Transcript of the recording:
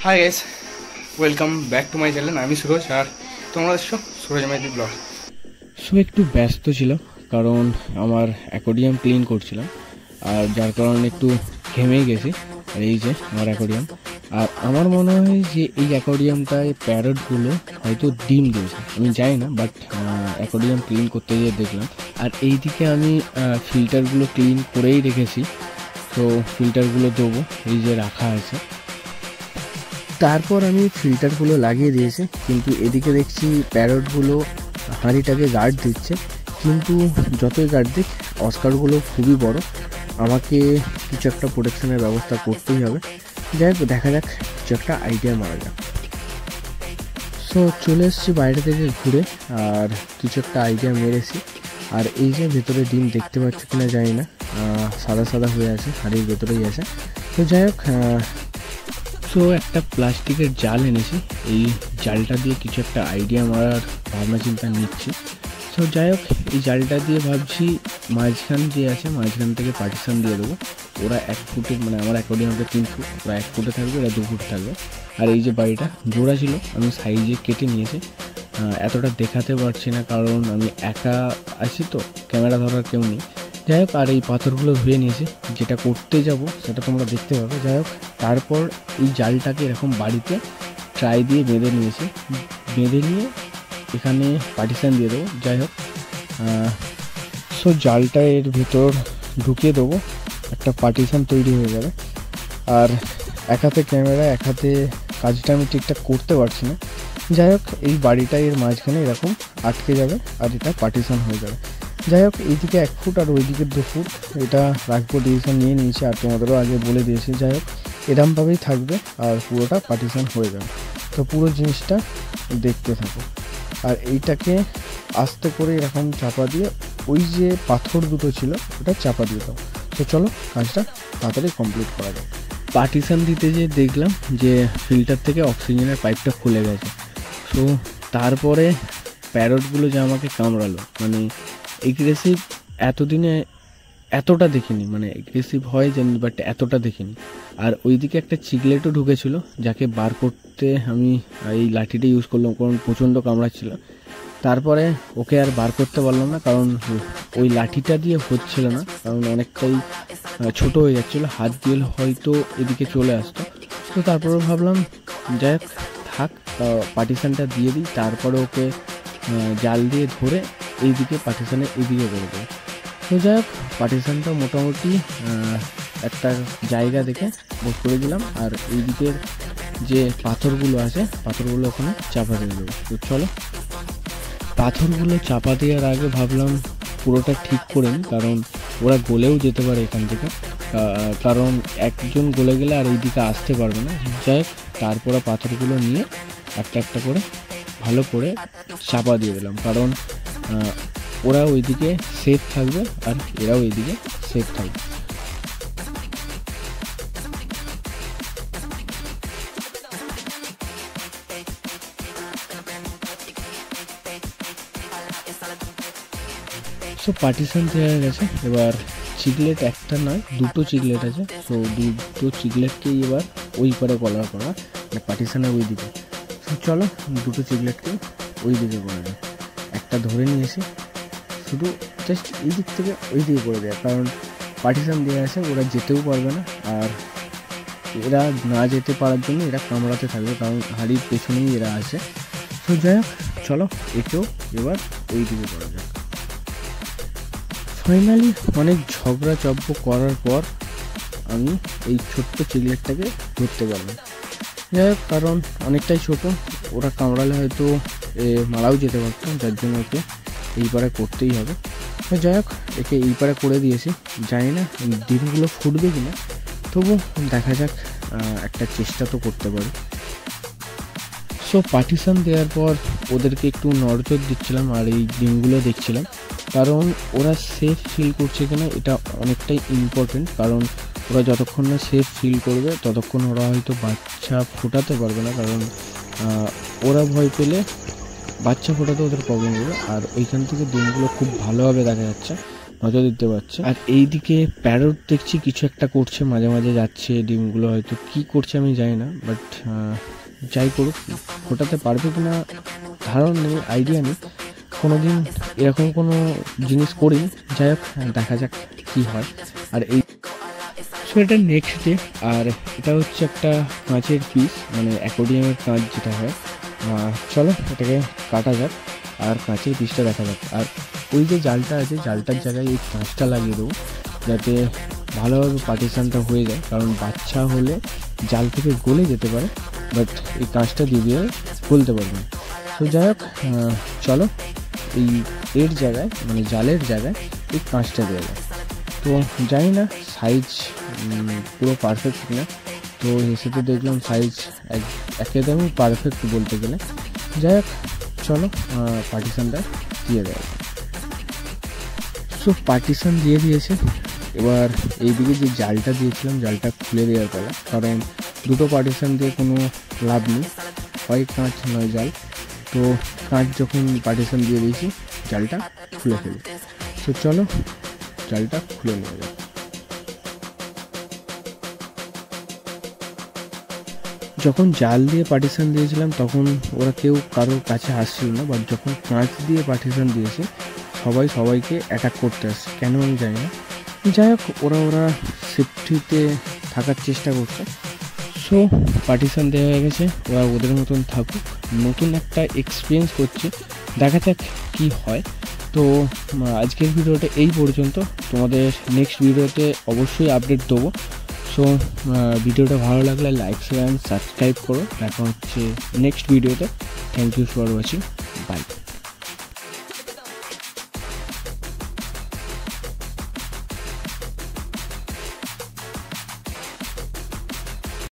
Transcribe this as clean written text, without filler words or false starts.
Hi guys, welcome back to my channel. আমি সুরজ আর তোমরা এসছো সুরজ মাইতি ব্লগ। সো একটু ব্যস্ত ছিল কারণ আমার অ্যাকোয়ারিয়াম ক্লিন করছিলাম, আর যার কারণে একটু ঘেমেই গেছি। আর এই যে আমার অ্যাকোয়ারিয়াম, আর আমার মনে হয় যে এই অ্যাকোয়ারিয়ামটায় প্যারটগুলো হয়তো ডিম দিয়েছে, আমি জানি না, বাট অ্যাকোয়ারিয়াম ক্লিন করতে গিয়ে দেখলাম। আর এইদিকে আমি ফিল্টারগুলো ক্লিন করেই রেখেছি, তো ফিল্টারগুলো দেবো, এই যে রাখা আছে। তারপর আমি ফিল্টারগুলো লাগিয়ে দিয়েছি, কিন্তু এদিকে দেখছি প্যারটগুলো হাঁড়িটাকে গার্ড দিচ্ছে, কিন্তু যতই গার্ড দিক অস্কারগুলো খুবই বড়, আমাকে কিছু একটা প্রোটেকশনের ব্যবস্থা করতেই হবে। যাই হোক, দেখা যাক, কিছু একটা আইডিয়া মারা যাক। সো চলে এসেছি বাইরে থেকে ঘুরে, আর কিছু একটা আইডিয়া মেরেছি। আর এই যে ভেতরে ডিম দেখতে পাচ্ছ কিনা জানি না, সাদা সাদা হয়ে আছে, হাঁড়ির ভেতরেই আছে। তো যাই হোক, সো একটা প্লাস্টিকের জাল এনেছি, এই জালটা দিয়ে কিছু একটা আইডিয়া মারার ভাবনা চিন্তা নিচ্ছি। সো যাই হোক, এই জালটা দিয়ে ভাবছি মাঝখান যে আছে মাঝখান থেকে পার্টিশন দিয়ে দেবো। ওরা 1 ফুটের, মানে আমার অ্যাকোয়ারিয়ামটা 3 ফুট, ওরা 1 ফুটে থাকবে, ওরা 2 ফুট থাকবে। আর এই যে বাড়িটা জোড়া ছিল, আমি সাইজে কেটে নিয়েছি। এতটা দেখাতে পারছি না কারণ আমি একা আছি, তো ক্যামেরা ধরার কেউ নেই। যাই হোক, আর এই পাথরগুলো ধুয়ে নিয়েছি, যেটা করতে যাব সেটা তোমরা দেখতে পাবে। যাই হোক, তারপর এই জালটাকে এরকম বাড়িতে ট্রাই দিয়ে বেঁধে নিয়েছি, বেঁধে নিয়ে এখানে পার্টিশান দিয়ে দেবো। যাই হোক, সো জালটা এর ভেতর ঢুকিয়ে দেবো, একটা পার্টিশান তৈরি হয়ে যাবে। আর এক হাতে ক্যামেরা, এক হাতে কাজটা আমি ঠিকঠাক করতে পারছি না। যাই হোক, এই বাড়িটা এর মাঝখানে এরকম আটকে যাবে, আর এটা পার্টিশান হয়ে যাবে। যাই হোক, এইদিকে 1 ফুট আর ওইদিকে 2 ফুট এটা রাখবো, ডিসিশন নিয়ে নিয়েছি, আর তোমাদেরও আগে বলে দিয়েছি। যাই হোক, এরমভাবেই থাকবে, আর পুরোটা পার্টিশান হয়ে যাবে। তো পুরো জিনিসটা দেখতে থাকো। আর এইটাকে আস্তে করে এরকম চাপা দিয়ে, ওই যে পাথর দুটো ছিল ওটা চাপা দিয়ে দাও। তো চলো, কাজটা তাড়াতাড়ি কমপ্লিট করা যায়। পার্টিশান দিতে যেয়ে দেখলাম যে ফিল্টার থেকে অক্সিজেনের পাইপটা খুলে গেছে। তো তারপরে প্যারটগুলো যে আমাকে কামড়ালো, মানে এগ্রেসিভ এতদিনে এতটা দেখিনি, মানে এগ্রেসিভ হয় জানি, বাট এতটা দেখিনি। আর ওইদিকে একটা চিকলেটও ঢুকেছিল, যাকে বার করতে আমি এই লাঠিটা ইউজ করলাম, কারণ প্রচণ্ড কামড়াচ্ছিল। তারপরে ওকে আর বার করতে পারলাম না, কারণ ওই লাঠিটা দিয়ে হচ্ছিল না, কারণ অনেকটাই ছোট হয়ে যাচ্ছিলো, হাত দিয়ে হয়তো এদিকে চলে আসতো। তো তারপরে ভাবলাম যাই হোক, থাক, পার্টিশানটা দিয়ে দিই, তারপরে ওকে জাল দিয়ে ধরে এইদিকে পার্টিশানের এইদিকে করে দেবো। তো যাই হোক, পার্টিশানটা মোটামুটি একটা জায়গা দেখে বোধ করে দিলাম, আর এই দিকের যে পাথরগুলো আছে পাথরগুলো ওখানে চাপা দিয়ে দেবো। তো চলো, পাথরগুলো চাপা দেওয়ার আগে ভাবলাম পুরোটা ঠিক করে নিই, কারণ ওরা গলেও যেতে পারে এখান থেকে, কারণ একজন গলে গেলে আর এই দিকে আসতে পারবে না। যাই হোক, তারপরে পাথরগুলো নিয়ে একটা একটা করে ভালো করে চাপা দিয়ে দিলাম, কারণ ওরা ওইদিকে সেফ থাকবে আর এরাও এইদিকে সেফ থাকবে। সো পার্টিশন দেওয়া হয়ে গেছে, এবার চিকলেট একটা নয়, 2টো চিকলেট আছে। সো 2টো চিকলেটকেই এবার ওই পারে কলার করা, মানে পার্টিশনের ওই দিকে। সো চলো, 2টো চিকলেটকে ওই দিকে করে দেয়। একটা ধরে নিয়েছি, শুধু জাস্ট এই দিক থেকে ওই দিকে করে দেয়, কারণ পার্টিশন দেওয়া আছে, ওরা যেতেও পারবে না। আর এরা না যেতে পারার জন্য এরা কামড়াতে থাকবে, কারণ হাড়ির পেছনেই এরা আছে। তো যাই হোক, চলো একেও এবার ওই দিকে করা যাক। ফাইনালি অনেক ঝগড়া চব্য করার পর আমি এই ছোট্ট চিকলেটটাকে ধরতে পারলাম। যাই হোক, কারণ অনেকটাই ছোট, ওরা কামড়ালে হয়তো মারাও যেতে পারতাম, যার জন্য ওকে এই পারে করতেই হবে। যাই হোক, একে এই পারে করে দিয়েছি, জানি না ডিমগুলো ফুটবে কিনা, তবু দেখা যাক, একটা চেষ্টা তো করতে পারি। সো পার্টিশন দেওয়ার পর ওদেরকে একটু নজর দিচ্ছিলাম, আর এই ডিমগুলো দেখছিলাম, কারণ ওরা সেফ ফিল করছে কিনা এটা অনেকটাই ইম্পর্টেন্ট, কারণ ওরা যতক্ষণ না সেফ ফিল করবে ততক্ষণ ওরা হয়তো বাচ্চা ফোটাতে পারবে না, কারণ ওরা ভয় পেলে বাচ্চা ফোটাতে ওদের প্রবলেম হবে। আর ওইখান থেকে ডিমগুলো খুব ভালোভাবে দেখা যাচ্ছে, নজর দিতে পারছে। আর এইদিকে প্যারট দেখছি কিছু একটা করছে, মাঝে মাঝে যাচ্ছে, ডিমগুলো হয়তো কি করছে আমি জানি না, বাট যাই করুক ফোটাতে পারবে কিনা ধারণা নেই, আইডিয়া নেই, কোনোদিন এরকম কোনো জিনিস করি, যাই হোক দেখা যাক কি হয়। আর এই এটা নেক্সট ডে, আর এটা হচ্ছে একটা কাঁচের পিস, মানে অ্যাকোয়ারিয়ামের কাঁচ যেটা হয়। চলো এটাকে কাটা যাক আর কাঁচের পিসটা দেখা যাক। আর ওই যে জালটা আছে, জালটার জায়গায় এই কাঁচটা লাগিয়ে দেবো যাতে ভালোভাবে পার্টিশনটা হয়ে যায়, কারণ বাচ্চা হলে জাল থেকে গলে যেতে পারে, বাট এই কাঁচটা দিয়ে গলতে পারবে না। তো যাই হোক চলো এই এর জায়গায়, মানে জালের জায়গায় এই কাঁচটা দেওয়া যায়। তো জানি না সাইজ পুরো পারফেক্ট কিনা, তো এসে তো দেখলাম সাইজ একদমই পারফেক্ট বলতে গেলে। যাই হোক চলো পার্টিশনটা দিয়ে দেওয়া। সো পার্টিশন দিয়ে দিয়েছে। এবার এইদিকে যে জালটা দিয়েছিলাম জালটা খুলে দেওয়ার পালা, কারণ দুটো পার্টিশন দিয়ে কোনো লাভ নেই, হয় কাঁচ নয় জাল। তো কাঁচ যখন পার্টিশন দিয়ে দিয়েছি জালটা খুলে ফেলি। তো চলো জালটা খুলে নেওয়া যায়। যখন জাল দিয়ে পার্টিশন দিয়েছিলাম তখন ওরা কেউ কারোর কাছে আসছিল না, বাট যখন কাঁচ দিয়ে পার্টিশন দিয়েছে সবাইকে অ্যাটাক করতে আসছে, কেন আমি জানি না। যাই হোক ওরা সেফটিতে থাকার চেষ্টা করছে। সো পার্টিশন দেওয়া হয়ে গেছে, ওরা ওদের মতন থাকুক, নতুন একটা এক্সপিরিয়েন্স করছে, দেখা যাক কী হয়। তো আজকের ভিডিওটা এই পর্যন্ত, তোমাদের নেক্সট ভিডিওতে অবশ্যই আপডেট দেবো। সো ভিডিওটা ভালো লাগলে লাইক শেয়ার অ্যান্ড সাবস্ক্রাইব করো। দেখা হচ্ছে নেক্সট ভিডিওতে। Thank you for watching, by.